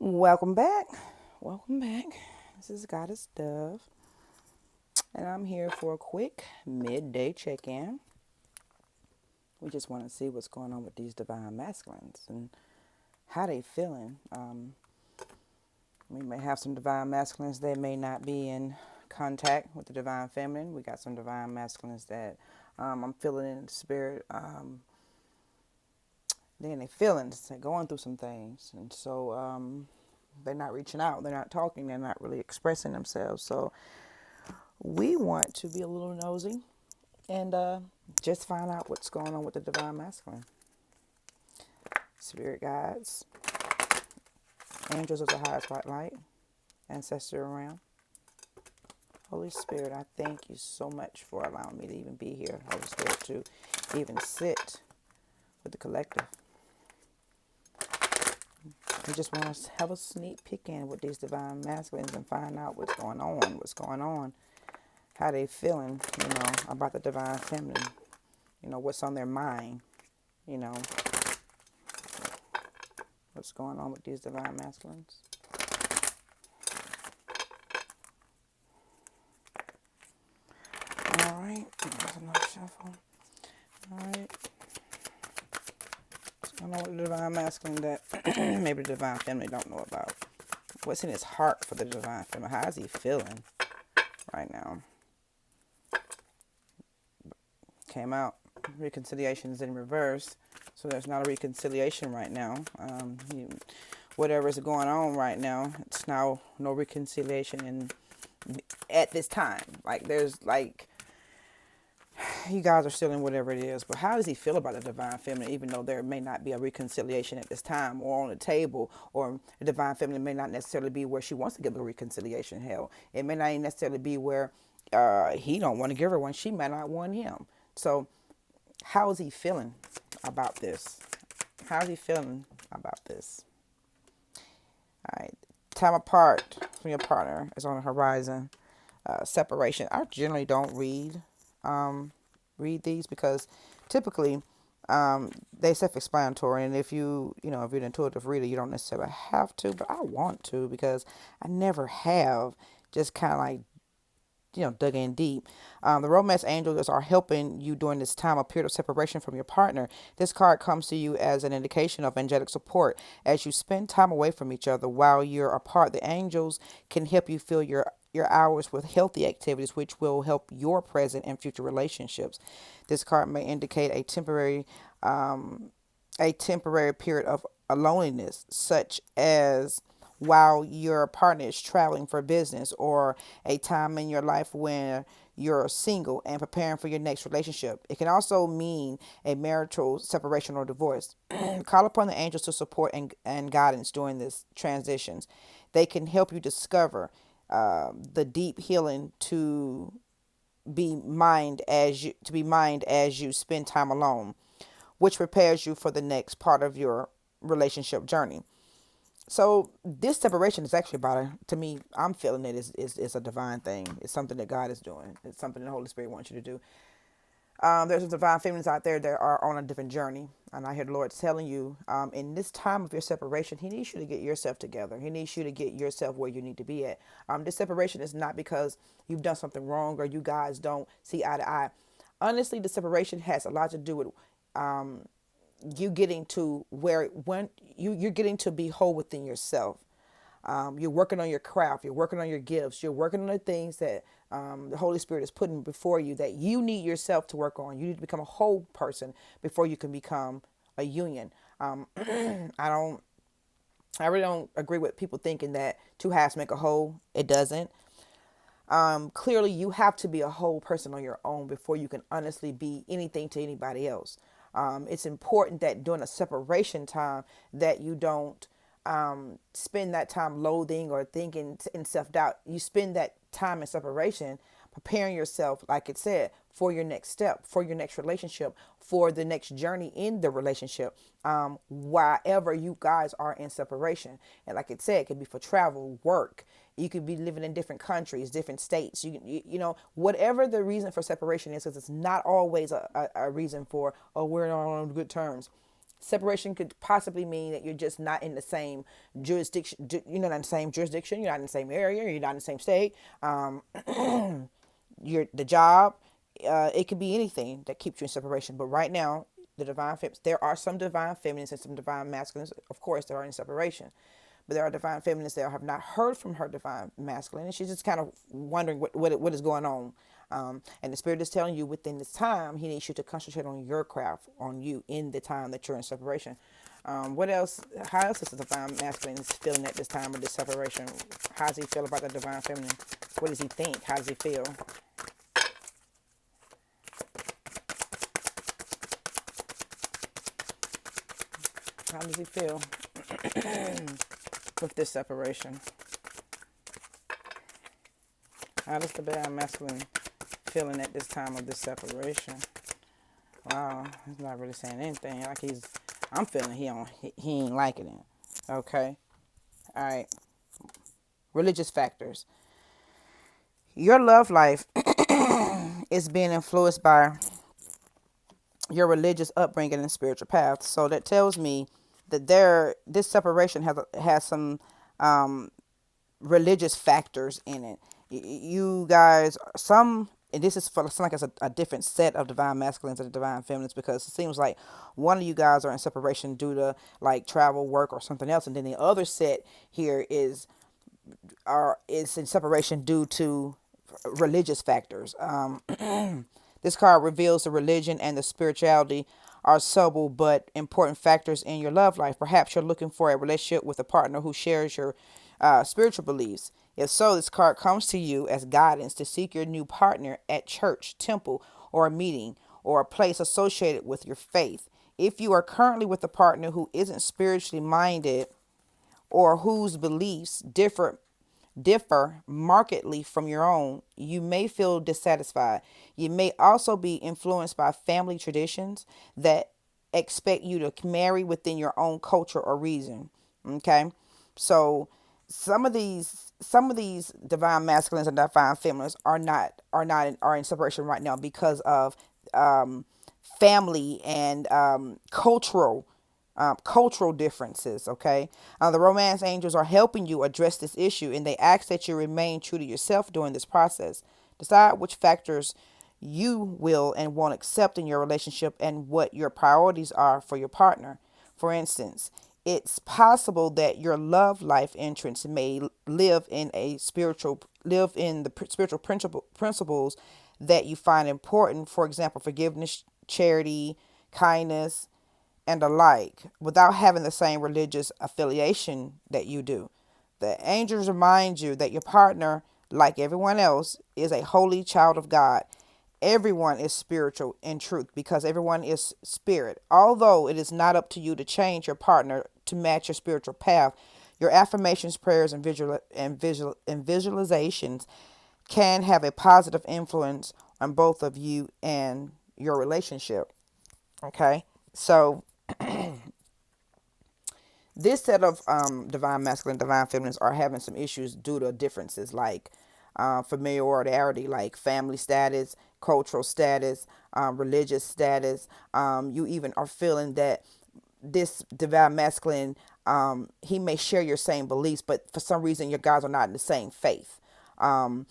Welcome back. Welcome back. This is Goddess Dove, and I'm here for a quick midday check in. We just want to see what's going on with these divine masculines and how they feeling. We may have some divine masculines that may not be in contact with the divine feminine. We got some divine masculines that I'm feeling in the spirit. They're in their feelings. They're going through some things, and so they're not reaching out. They're not talking. They're not really expressing themselves. So we want to be a little nosy and just find out what's going on with the divine masculine. Spirit guides, angels of the highest white light, ancestral realm. Holy Spirit, I thank you so much for allowing me to even be here. Holy Spirit, to even sit with the collective. We just want to have a sneak peek in with these divine masculines and find out what's going on, how they feeling, about the divine feminine, what's on their mind, you know, what's going on with these divine masculines. All right, there's another shuffle. All right, what's going on with the divine masculine that maybe the divine feminine don't know about? What's in his heart for the divine feminine? How is he feeling right now? Came out. Reconciliation is in reverse, so there's not a reconciliation right now. Whatever is going on right now, it's now no reconciliation at this time. Like there's like you guys are still in whatever it is, but how does he feel about the divine feminine, even though there may not be a reconciliation at this time or on the table, or the divine feminine may not necessarily be where she wants to give a reconciliation? Hell, it may not even necessarily be where he don't want to give her one. She might not want him. So how is he feeling about this? How is he feeling about this? All right. Time apart from your partner is on the horizon. Separation. I generally don't read these because typically they self-explanatory, and if if you're an intuitive reader, you don't necessarily have to, but I want to because I never have just kind of like dug in deep. The romance angels are helping you during this time, a period of separation from your partner. This card comes to you as an indication of angelic support. As you spend time away from each other while you're apart, the angels can help you fill your hours with healthy activities, which will help your present and future relationships. This card may indicate a temporary period of loneliness, such as while your partner is traveling for business, or a time in your life when you're single and preparing for your next relationship. It can also mean a marital separation or divorce. Call upon the angels to support and guidance during this transitions. They can help you discover the deep healing to be mind as you spend time alone, which prepares you for the next part of your relationship journey. So this separation is actually to me, I'm feeling it is a divine thing. It's something that God is doing. It's something the Holy Spirit wants you to do. There's some divine feminines out there that are on a different journey. And I hear the Lord telling you, in this time of your separation, He needs you to get yourself together. He needs you to get yourself where you need to be at. This separation is not because you've done something wrong or you guys don't see eye to eye. Honestly, the separation has a lot to do with you getting to where when you're getting to be whole within yourself. You're working on your craft. You're working on your gifts. You're working on the things that the Holy Spirit is putting before you that you need yourself to work on. You need to become a whole person before you can become a union. I don't. I really don't agree with people thinking that two halves make a whole. It doesn't. Clearly, you have to be a whole person on your own before you can honestly be anything to anybody else. It's important that during a separation time that you don't spend that time loathing or thinking in self-doubt. You spend that time in separation preparing yourself, like it said, for your next step, for your next relationship, for the next journey in the relationship, wherever you guys are in separation. And like it said, it could be for travel, work. You could be living in different countries, different states. Whatever the reason for separation is, because it's not always a reason for, oh, we're not on good terms. Separation could possibly mean that you're just not in the same jurisdiction. You're not in the same jurisdiction. You're not in the same area. You're not in the same state. The job. It could be anything that keeps you in separation. But right now, there are some divine feminines and some divine masculines. Of course, there are in separation. But there are divine feminists that have not heard from her divine masculine, and she's just kind of wondering what is going on. And the spirit is telling you within this time, he needs you to concentrate on your craft, on you in the time that you're in separation. What else? How else is the divine masculine is feeling at this time of this separation? How does he feel about the divine feminine? What does he think? How does he feel? How does he feel with this separation? How does the divine masculine feeling at this time of this separation? Wow, he's not really saying anything. Like I'm feeling he ain't liking it. Okay, all right. Religious factors. Your love life is being influenced by your religious upbringing and spiritual path. So that tells me that this separation has some religious factors in it. You guys, and this is for, it's like it's a different set of divine masculines and divine feminines, because it seems like one of you guys are in separation due to like travel, work, or something else, and then the other set here is in separation due to religious factors. This card reveals the religion and the spirituality are subtle but important factors in your love life. Perhaps you're looking for a relationship with a partner who shares your spiritual beliefs. If so, this card comes to you as guidance to seek your new partner at church, temple, or a meeting, or a place associated with your faith. If you are currently with a partner who isn't spiritually minded or whose beliefs differ markedly from your own, you may feel dissatisfied. You may also be influenced by family traditions that expect you to marry within your own culture or region. Okay? So some of these divine masculines and divine feminines are in separation right now because of family and cultural differences. Okay, the romance angels are helping you address this issue, and they ask that you remain true to yourself during this process. Decide which factors you will and won't accept in your relationship and what your priorities are for your partner. For instance, it's possible that your love life entrance may live in the spiritual principles that you find important. For example, forgiveness, charity, kindness, and the like, without having the same religious affiliation that you do. The angels remind you that your partner, like everyone else, is a holy child of God. Everyone is spiritual in truth because everyone is spirit. Although it is not up to you to change your partner to match your spiritual path, your affirmations, prayers, and visualizations can have a positive influence on both of you and your relationship. Okay, so this set of divine masculine, divine feminines are having some issues due to differences like familiarity, like family status, cultural status, religious status. You even are feeling that this divine masculine, he may share your same beliefs, but for some reason, your guys are not in the same faith. And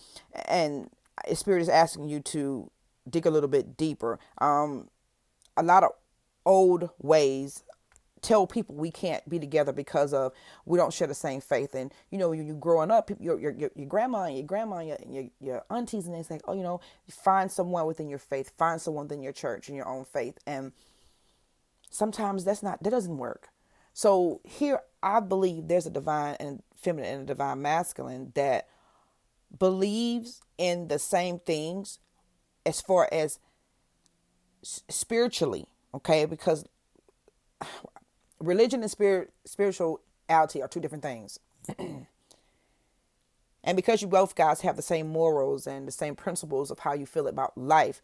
Spirit is asking you to dig a little bit deeper. A lot of old ways tell people we can't be together because of we don't share the same faith. And you growing up, your grandma and your aunties, and they say, oh, find someone within your faith, find someone within your church and your own faith. And sometimes that doesn't work. So here I believe there's a divine and feminine and a divine masculine that believes in the same things as far as spiritually. Okay, because religion and spirituality are two different things. And because you both guys have the same morals and the same principles of how you feel about life,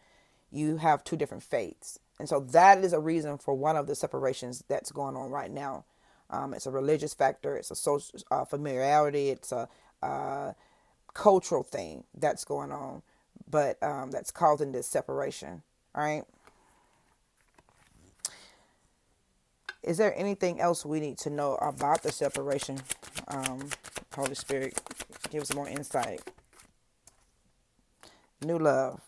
you have two different faiths. And so that is a reason for one of the separations that's going on right now. It's a religious factor. It's a social familiarity. It's a cultural thing that's going on, but that's causing this separation. All right. Is there anything else we need to know about the separation? Holy Spirit, give us more insight. New love.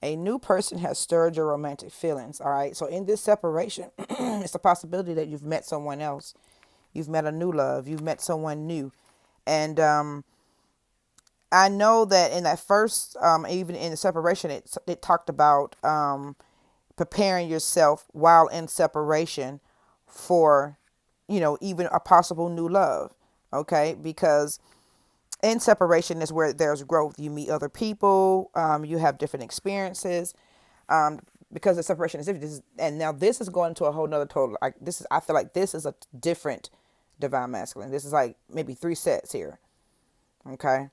A new person has stirred your romantic feelings. All right. So in this separation, it's a possibility that you've met someone else. You've met a new love. You've met someone new. And I know that in that first, even in the separation, it talked about preparing yourself while in separation for, even a possible new love. Okay. Because in separation is where there's growth. You meet other people. You have different experiences. Because the separation is different. And now this is going to a whole nother total. Like this is, I feel like this is a different divine masculine. This is like maybe 3 sets here. Okay.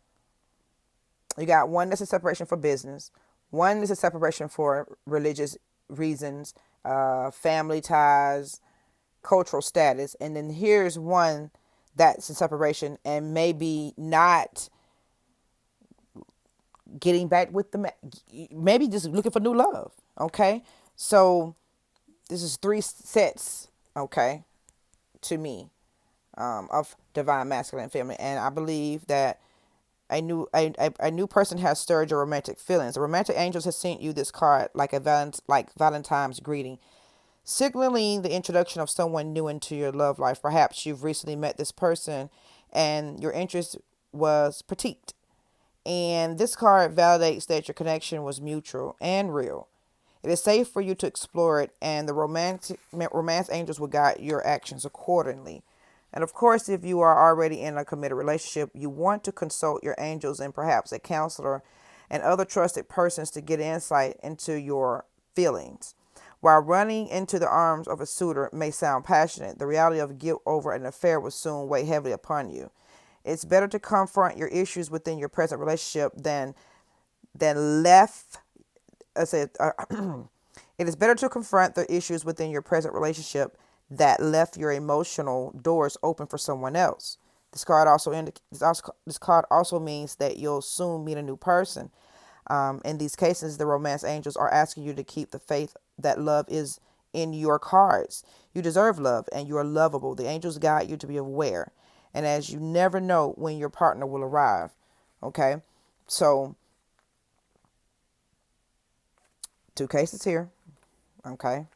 You got one that's a separation for business. One is a separation for religious reasons, family ties, cultural status. And then here's one that's a separation and maybe not getting back with maybe just looking for new love. Okay. So this is 3 sets. Okay. To me, of divine masculine and feminine. And I believe that a new person has stirred your romantic feelings. The romantic angels have sent you this card like Valentine's greeting, signaling the introduction of someone new into your love life. Perhaps you've recently met this person and your interest was petite. And this card validates that your connection was mutual and real. It is safe for you to explore it, and the romance angels will guide your actions accordingly. And of course, if you are already in a committed relationship, you want to consult your angels and perhaps a counselor and other trusted persons to get insight into your feelings. While running into the arms of a suitor may sound passionate, the reality of guilt over an affair will soon weigh heavily upon you. It's better to confront your issues within your present relationship than left. I said, it is better to confront the issues within your present relationship that left your emotional doors open for someone else. This card also means that you'll soon meet a new person. In these cases, the romance angels are asking you to keep the faith that love is in your cards. You deserve love and you are lovable. The angels guide you to be aware. And as you never know when your partner will arrive. Okay. So 2 cases here. Okay.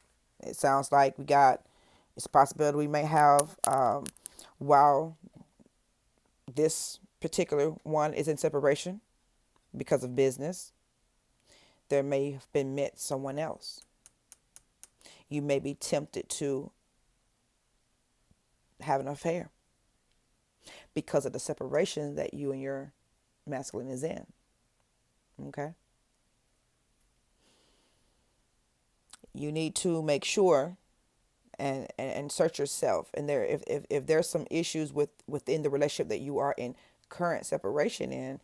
It sounds like it's a possibility we may have, while this particular one is in separation because of business, there may have been met someone else. You may be tempted to have an affair because of the separation that you and your masculine is in. Okay. You need to make sure and search yourself. And if there's some issues within the relationship that you are in current separation in,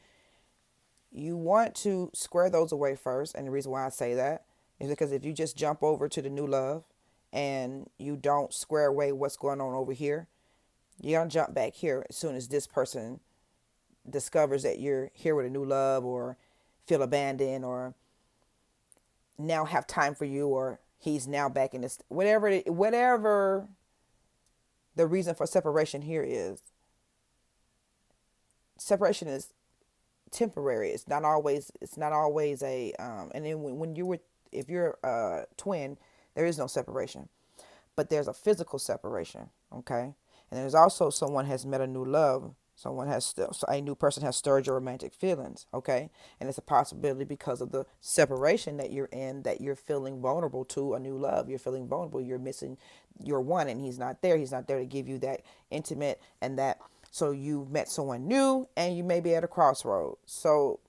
you want to square those away first. And the reason why I say that is because if you just jump over to the new love and you don't square away what's going on over here, you're going to jump back here as soon as this person discovers that you're here with a new love or feel abandoned or now have time for you, or he's now back in this, whatever the reason for separation here is. Separation is temporary. It's not always a and then if you're a twin, there is no separation, but there's a physical separation. Okay. And there's also someone has met a new love. A new person has stirred your romantic feelings. Okay. And it's a possibility because of the separation that you're in, that you're feeling vulnerable to a new love. You're feeling vulnerable. You're missing your one, and he's not there. He's not there to give you that intimate and that. So you've met someone new and you may be at a crossroads. So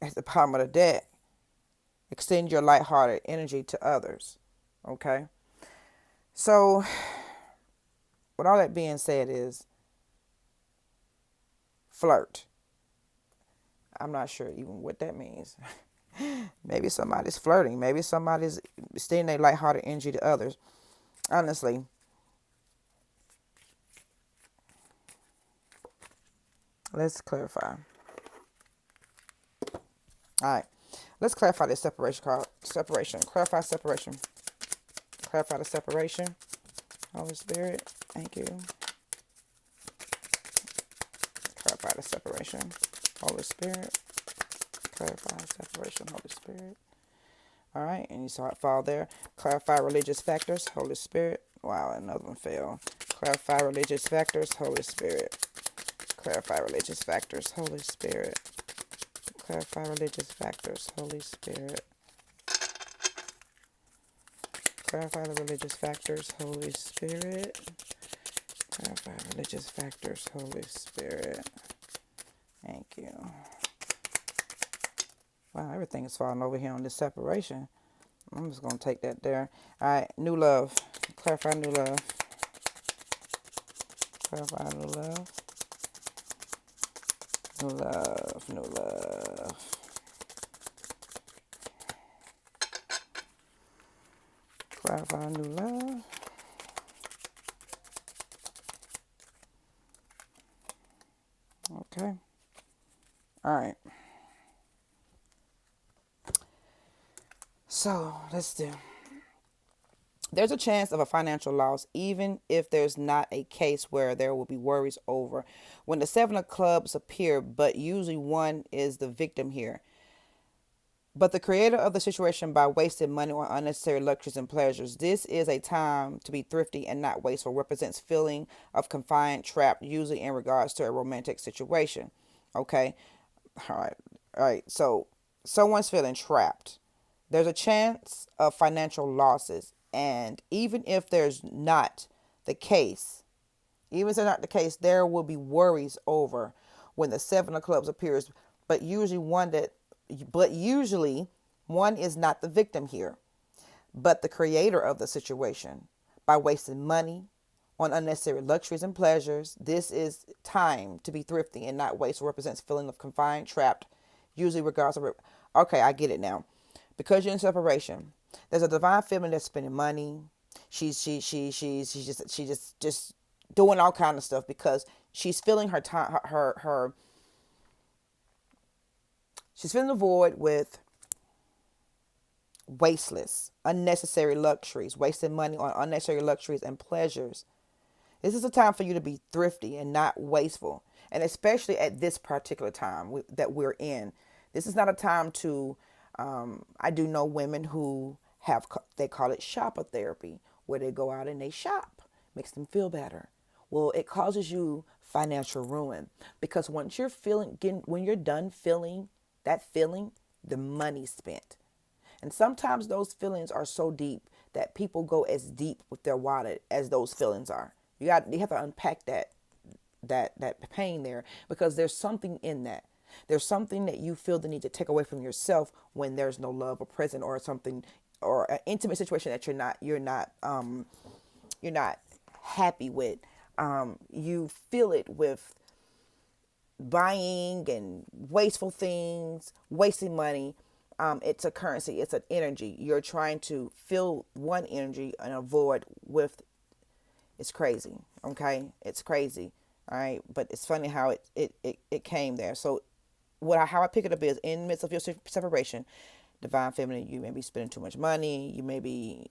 at the bottom of the deck, extend your lighthearted energy to others. Okay. So with all that being said is flirt. I'm not sure even what that means. Maybe somebody's flirting. Maybe somebody's extending their lighthearted energy to others. Honestly, let's clarify. All right. Let's clarify this separation card. Separation. Clarify separation. Clarify the separation. Holy Spirit, thank you. Clarify the separation. Holy Spirit. Clarify the separation. Holy Spirit. All right, and you saw it fall there. Clarify religious factors. Holy Spirit. Wow, another one fell. Clarify religious factors. Holy Spirit. Clarify religious factors. Holy Spirit. Clarify religious factors. Holy Spirit. Clarify the religious factors. Holy Spirit. Clarify religious factors. Holy Spirit. Thank you. Wow, everything is falling over here on this separation. I'm just going to take that there. All right, new love. Clarify new love. Clarify new love. New love. New love. Clarify new love. Okay. All right. So let's do. There's a chance of a financial loss, even if there's not a case where there will be worries over. When the seven of clubs appear, but usually one is the victim here. But the creator of the situation by wasting money on unnecessary luxuries and pleasures. This is a time to be thrifty and not wasteful. Represents feeling of confined, trapped, usually in regards to a romantic situation. Okay. All right. All right. So someone's feeling trapped. There's a chance of financial losses. And even if there's not the case, even if it's not the case, there will be worries over when the seven of clubs appears. But usually one is not the victim here, but the creator of the situation by wasting money on unnecessary luxuries and pleasures. This is time to be thrifty and not waste. Represents feeling of confined, trapped, usually regards of. Okay, I get it now. Because you're in separation, there's a divine feminine that's spending money. She's just doing all kind of stuff because she's feeling her time her she's filling the void with wasteless, unnecessary luxuries, wasting money on unnecessary luxuries and pleasures. This is a time for you to be thrifty and not wasteful. And especially at this particular time that we're in. This is not a time to, I do know women who they call it shopper therapy, where they go out and they shop, makes them feel better. Well, it causes you financial ruin because when you're done feeling that feeling, the money spent. And sometimes those feelings are so deep that people go as deep with their wallet as those feelings are. You have to unpack that pain there because there's something in that. There's something that you feel the need to take away from yourself when there's no love or present or something or an intimate situation that you're not happy with. You feel it with buying and wasteful things, wasting money. It's a currency. It's an energy. You're trying to fill one energy and avoid with. It's crazy. Okay, it's crazy. All right, but it's funny how it came there. So how I pick it up is in the midst of your separation, divine feminine, you may be spending too much money. You may be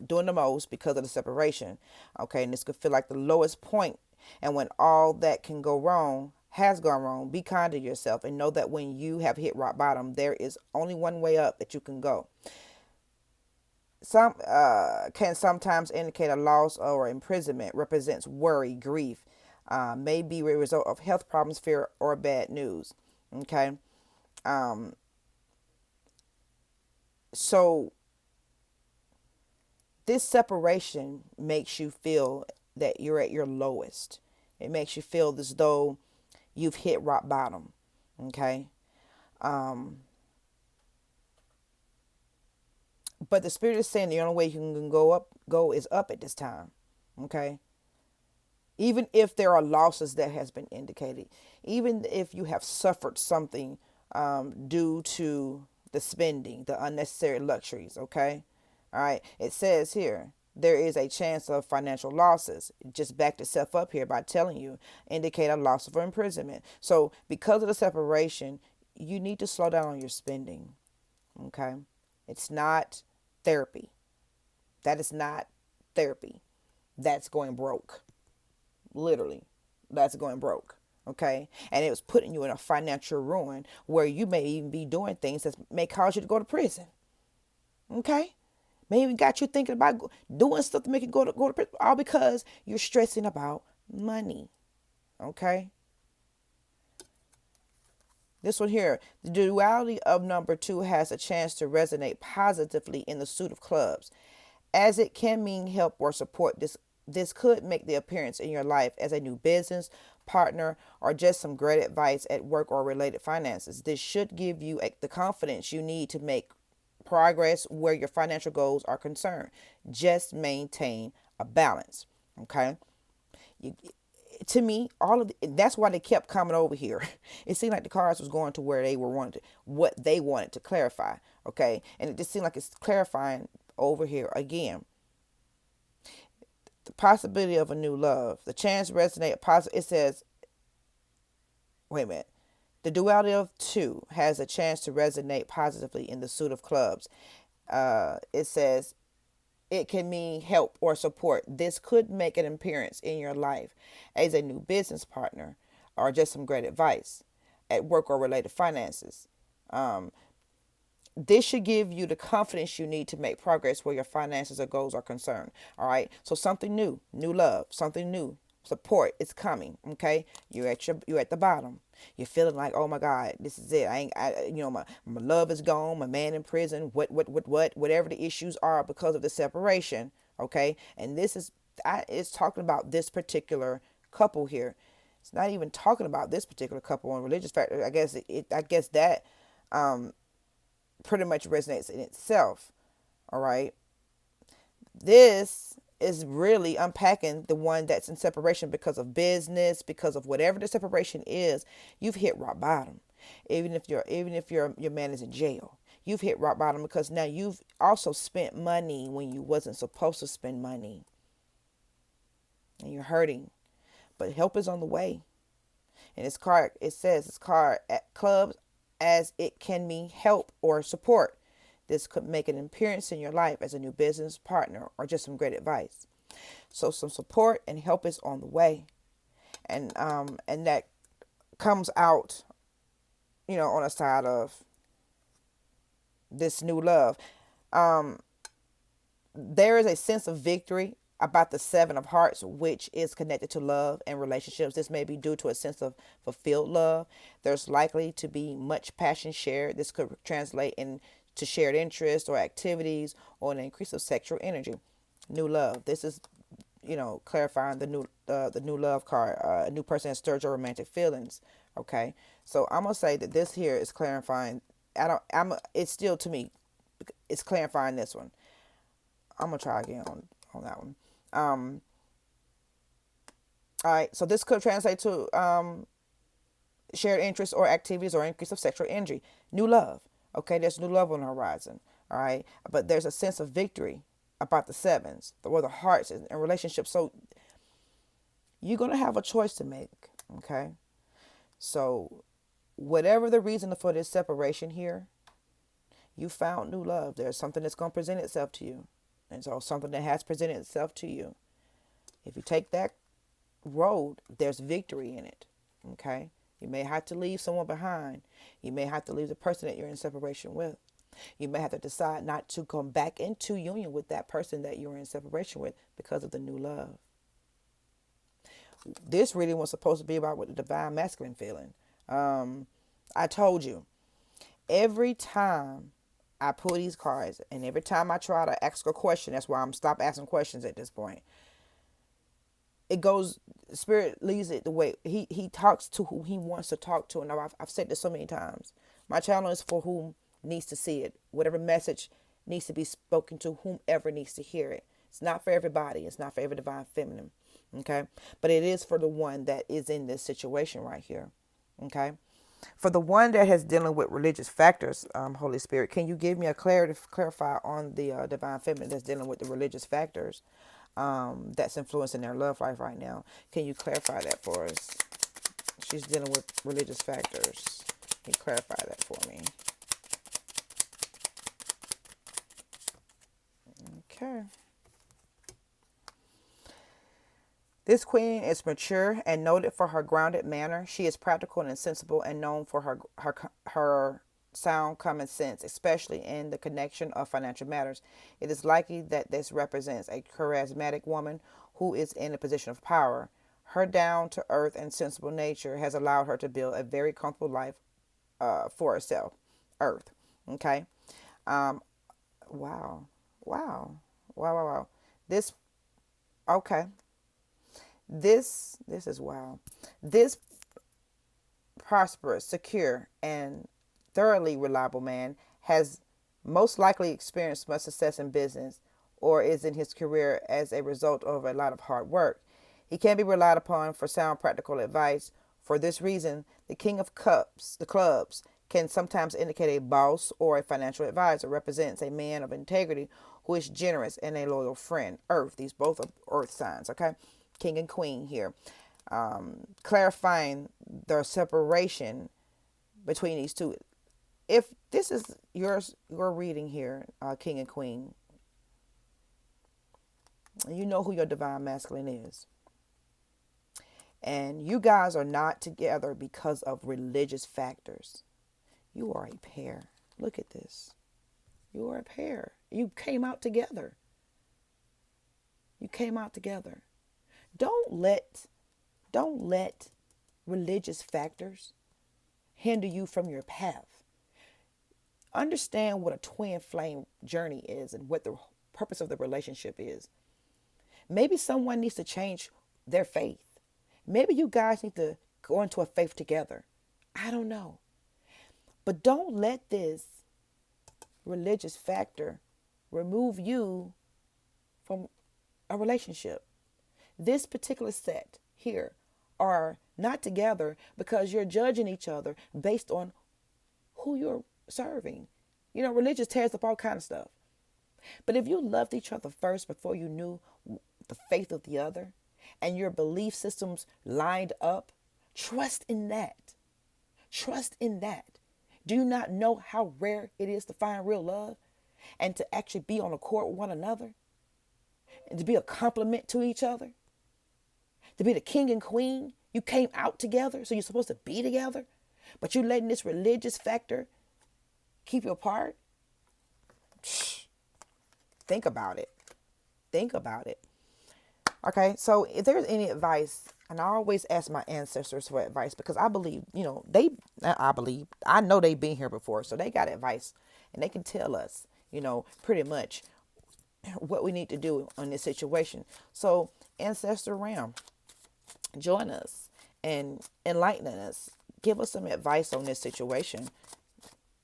doing the most because of the separation. Okay, and this could feel like the lowest point. And when all that can go wrong has gone wrong, be kind to yourself and know that when you have hit rock bottom, there is only one way up that you can go. Some can sometimes indicate a loss or imprisonment, represents worry, grief, may be a result of health problems, fear, or bad news. Okay. So this separation makes you feel that you're at your lowest. It makes you feel as though you've hit rock bottom. Okay. But the spirit is saying the only way you can go is up at this time. Okay. Even if there are losses that has been indicated, even if you have suffered something due to the spending, the unnecessary luxuries. Okay. All right. It says here, there is a chance of financial losses. Just backed itself up here by telling you, indicate a loss of imprisonment. So because of the separation, you need to slow down on your spending. Okay. It's not therapy. That is not therapy. That's going broke. Literally, that's going broke. Okay. And it was putting you in a financial ruin where you may even be doing things that may cause you to go to prison. Okay. Maybe got you thinking about doing stuff to make you go to prison, all because you're stressing about money. Okay. This one here, the duality of number 2 has a chance to resonate positively in the suit of clubs, as it can mean help or support. This could make the appearance in your life as a new business partner or just some great advice at work or related finances. This should give you the confidence you need to make progress where your financial goals are concerned. Just maintain a balance. Okay. You, to me, that's why they kept coming over here. It seemed like the cards was going to where they were wanted what they wanted to clarify. Okay. And it just seemed like it's clarifying over here again. The possibility of a new love. The chance to resonate positive. It says, wait a minute. The duality of 2 has a chance to resonate positively in the suit of clubs. It says it can mean help or support. This could make an appearance in your life as a new business partner or just some great advice at work or related finances. This should give you the confidence you need to make progress where your finances or goals are concerned. All right. So something new love, something new, support is coming. Okay. You're at the bottom. You're feeling like, oh my God, this is it. My love is gone. My man in prison. Whatever the issues are because of the separation. Okay. And it's talking about this particular couple here. It's not even talking about this particular couple on religious factor. I guess that pretty much resonates in itself. All right. This is really unpacking the one that's in separation because of business, because of whatever the separation is. You've hit rock bottom. Even if your man is in jail, you've hit rock bottom because now you've also spent money when you wasn't supposed to spend money, and you're hurting. But help is on the way. And it says it's card at clubs, as it can mean help or support. This could make an appearance in your life as a new business partner or just some great advice. So some support and help is on the way. And that comes out, on the side of this new love. There is a sense of victory about the 7 of hearts, which is connected to love and relationships. This may be due to a sense of fulfilled love. There's likely to be much passion shared. This could translate into shared interests or activities or an increase of sexual energy. New love. This is, clarifying the new love card. A new person has stirred your romantic feelings. Okay, so I'm gonna say that this here is clarifying. It's still, to me, it's clarifying this one. I'm gonna try again on that one. All right, so this could translate to shared interests or activities or increase of sexual energy. New love. Okay, there's new love on the horizon. All right, but there's a sense of victory about the 7s or the hearts and relationships. So you're gonna have a choice to make. Okay, so whatever the reason for this separation here, you found new love. There's something that's gonna present itself to you. And so something that has presented itself to you. If you take that road, there's victory in it. Okay? You may have to leave someone behind. You may have to leave the person that you're in separation with. You may have to decide not to come back into union with that person that you're in separation with because of the new love. This reading was supposed to be about what the divine masculine feeling. I told you, every time I pull these cards, and every time I try to ask a question, that's why I'm stop asking questions at this point. It goes, Spirit leads it the way he talks to who he wants to talk to. And I've said this so many times. My channel is for whom needs to see it. Whatever message needs to be spoken to whomever needs to hear it. It's not for everybody. It's not for every divine feminine. Okay. But it is for the one that is in this situation right here. Okay. For the one that has dealing with religious factors, Holy Spirit, can you give me a clarify on the divine feminine that's dealing with the religious factors that's influencing their love life right now? Can you clarify that for us? She's dealing with religious factors. Can you clarify that for me? Okay. This queen is mature and noted for her grounded manner. She is practical and sensible and known for her sound common sense, especially in the connection of financial matters. It is likely that this represents a charismatic woman who is in a position of power. Her down to earth and sensible nature has allowed her to build a very comfortable life for herself. Earth. Okay. Um, wow. Wow. Wow. Wow. Wow. This, okay. This is wow. This prosperous, secure, and thoroughly reliable man has most likely experienced much success in business or is in his career as a result of a lot of hard work. He can be relied upon for sound practical advice. For this reason, the king of cups, the clubs, can sometimes indicate a boss or a financial advisor, represents a man of integrity who is generous and a loyal friend. Earth, these both are earth signs, okay? King and queen here. Clarifying the separation between these two. If this is your reading here, king and queen, you know who your divine masculine is. And you guys are not together because of religious factors. You are a pair. Look at this. You are a pair. You came out together. You came out together. Don't let religious factors hinder you from your path. Understand what a twin flame journey is and what the purpose of the relationship is. Maybe someone needs to change their faith. Maybe you guys need to go into a faith together. I don't know. But don't let this religious factor remove you from a relationship. This particular set here are not together because you're judging each other based on who you're serving. You know, religion tears up all kind of stuff. But if you loved each other first before you knew the faith of the other and your belief systems lined up, trust in that. Trust in that. Do you not know how rare it is to find real love and to actually be on accord with one another and to be a complement to each other? To be the king and queen, you came out together, so you're supposed to be together, but you letting this religious factor keep you apart? Think about it. Think about it. Okay, so if there's any advice, and I always ask my ancestors for advice because I believe, I know they've been here before, so they got advice and they can tell us, pretty much what we need to do on this situation. So, Ancestor Ram, join us and enlighten us. Give us some advice on this situation.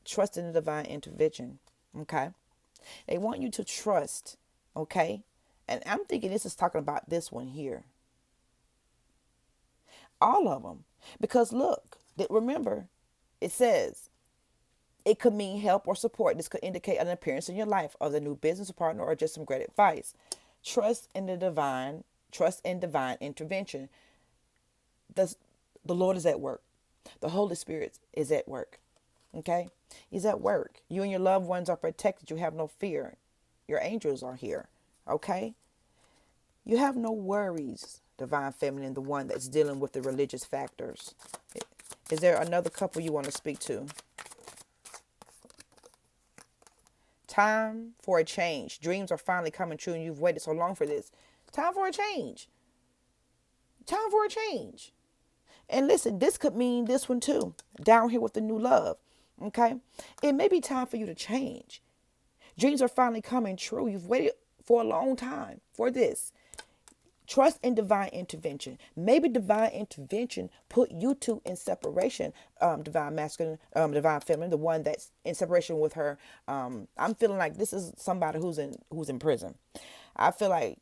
Trust in the divine intervention. Okay. They want you to trust. Okay. And I'm thinking this is talking about this one here. All of them. Because look, remember, it says it could mean help or support. This could indicate an appearance in your life of the new business partner or just some great advice. Trust in divine intervention. The Lord is at work. The Holy Spirit is at work. Okay? He's at work. You and your loved ones are protected. You have no fear. Your angels are here. Okay? You have no worries, divine feminine, the one that's dealing with the religious factors. Is there another couple you want to speak to? Time for a change. Dreams are finally coming true and you've waited so long for this. Time for a change. Time for a change. And listen, this could mean this one too. Down here with the new love. Okay? It may be time for you to change. Dreams are finally coming true. You've waited for a long time for this. Trust in divine intervention. Maybe divine intervention put you two in separation, divine masculine, divine feminine, the one that's in separation with her. I'm feeling like this is somebody who's in prison. I feel like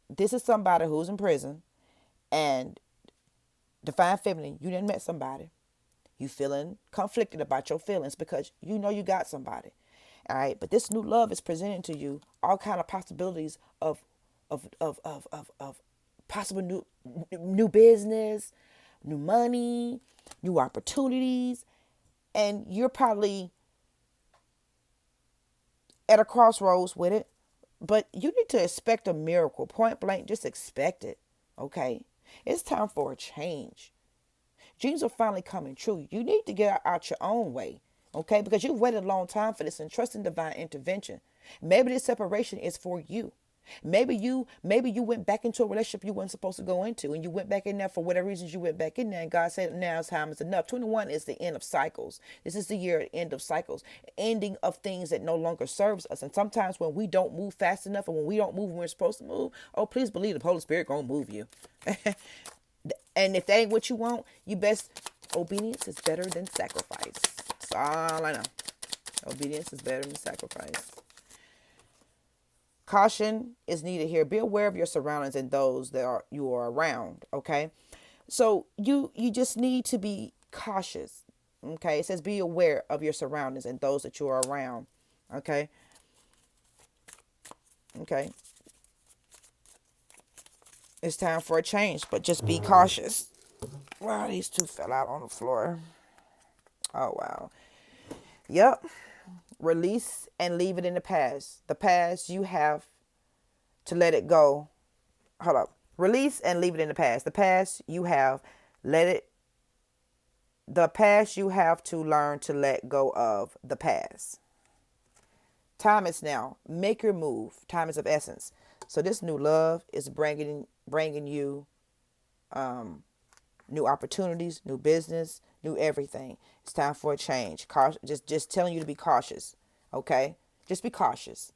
this is somebody who's in prison, and divine feminine, you didn't met somebody. You feeling conflicted about your feelings because you know you got somebody. All right, but this new love is presenting to you all kind of possibilities of possible new business, new money, new opportunities, and you're probably at a crossroads with it. But you need to expect a miracle, point blank. Just expect it. Okay? It's time for a change. Dreams are finally coming true. You need to get out your own way, okay? Because you've waited a long time for this and trust in divine intervention. Maybe this separation is for you. Maybe you went back into a relationship you weren't supposed to go into, and you went back in there for whatever reasons you went back in there, and God said now time is enough. 21 is the end of cycles. This is the year of end of cycles, ending of things that no longer serves us. And sometimes when we don't move fast enough, and when we don't move when we're supposed to move, oh please believe the Holy Spirit gonna move you. And if that ain't what you want, you best, obedience is better than sacrifice. That's all I know. Obedience is better than sacrifice. Caution is needed here. Be aware of your surroundings and those that you are around. Okay, so you just need to be cautious. Okay, it says be aware of your surroundings and those that you are around. Okay, okay. It's time for a change, but just be cautious. Wow, these two fell out on the floor. Oh wow. Yep. Release and leave it in the past. The past, you have to let it go. Hold up. Release and leave it in the past. The past, you have let it. The past, you have to learn to let go of the past. Time is now. Make your move. Time is of essence. So this new love is bringing you new opportunities, new business, new everything. It's time for a change. Just telling you to be cautious. Okay? Just be cautious.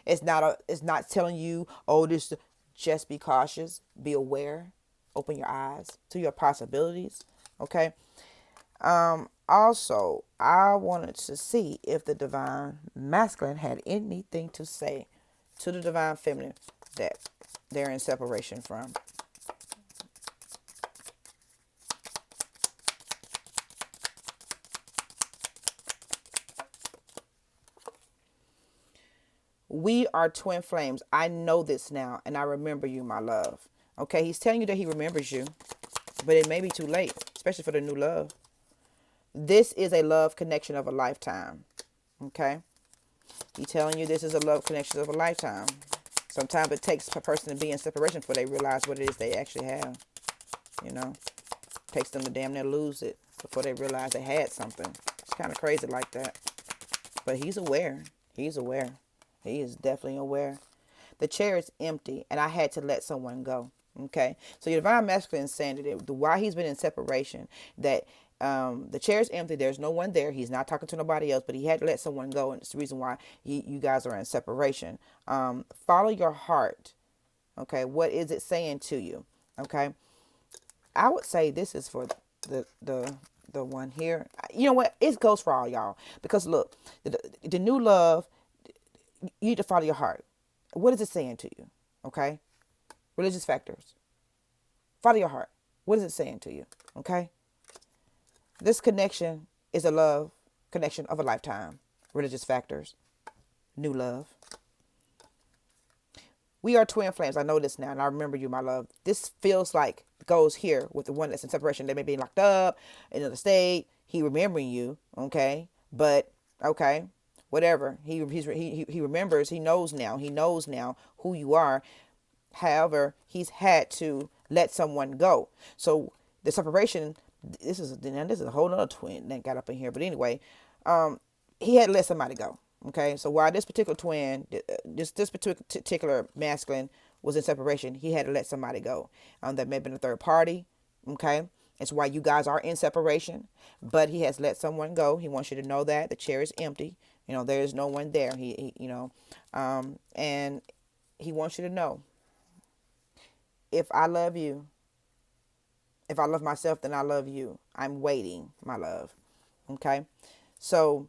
It's not telling you, oh, this, just be cautious, be aware, open your eyes to your possibilities. Okay? Also, I wanted to see if the divine masculine had anything to say to the divine feminine that they're in separation from. We are twin flames. I know this now, and I remember you, my love. Okay, he's telling you that he remembers you, but it may be too late, especially for the new love. This is a love connection of a lifetime. Okay, he's telling you this is a love connection of a lifetime. Sometimes it takes a person to be in separation before they realize what it is they actually have. You know, it takes them to damn near lose it before they realize they had something. It's kind of crazy like that. But he's aware. He's aware. He is definitely aware. The chair is empty, and I had to let someone go. Okay, so your divine masculine is saying that while he's been in separation, that the chair is empty. There's no one there. He's not talking to nobody else, but he had to let someone go, and it's the reason why you guys are in separation. Follow your heart. Okay, what is it saying to you? Okay, I would say this is for the one here. You know what? It goes for all y'all because look, the new love. You need to follow your heart. What is it saying to you? Okay? Religious factors. Follow your heart. What is it saying to you? Okay? This connection is a love connection of a lifetime. Religious factors. New love. We are twin flames. I know this now, and I remember you, my love. This feels like goes here with the one that's in separation. They may be locked up in another state. He remembering you, okay? But okay, whatever. He remembers. He knows now. He knows now who you are. However, he's had to let someone go. So the separation. This is a whole other twin that got up in here. But anyway, he had to let somebody go. Okay, so while this particular twin, this particular masculine was in separation, he had to let somebody go. That may have been a third party. Okay, it's why you guys are in separation, but he has let someone go. He wants you to know that the chair is empty. You know, there is no one there. And he wants you to know, if I love you, if I love myself, then I love you. I'm waiting, my love. Okay, so.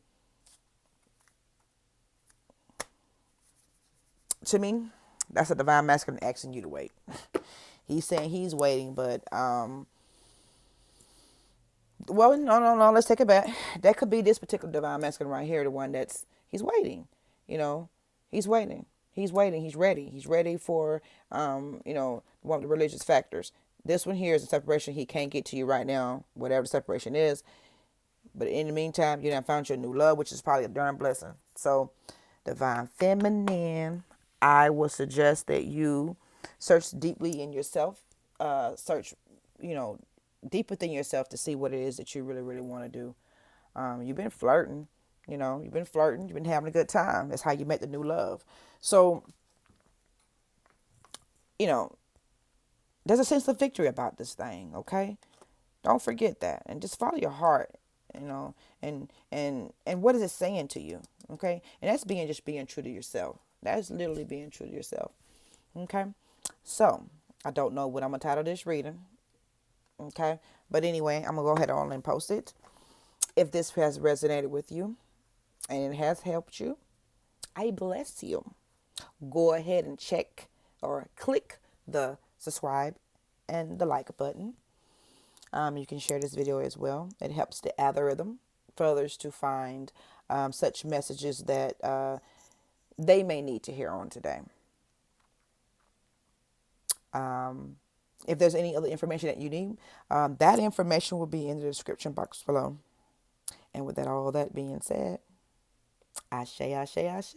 To me, that's a divine masculine asking you to wait. He's saying he's waiting, but well, no. Let's take it back. That could be this particular divine masculine right here, the one that's he's waiting. You know, he's waiting. He's waiting. He's ready. He's ready for one of the religious factors. This one here is a separation. He can't get to you right now, whatever the separation is. But in the meantime, you done found your new love, which is probably a darn blessing. So, divine feminine, I would suggest that you search deeply in yourself. search, deep within yourself to see what it is that you really, really want to do. You've been flirting, you've been having a good time. That's how you met the new love. So, you know, there's a sense of victory about this thing, okay? Don't forget that, and just follow your heart, and what is it saying to you, okay? And that's being true to yourself. That's literally being true to yourself, okay? So I don't know what I'm gonna title this reading, okay? But anyway, I'm gonna go ahead on and post it. If this has resonated with you and it has helped you, I bless you. Go ahead and check or click the subscribe and the like button. You can share this video as well. It helps the algorithm for others to find such messages that they may need to hear on today. If there's any other information that you need, that information will be in the description box below. And with that, all that being said, ashe, ashe, ashe.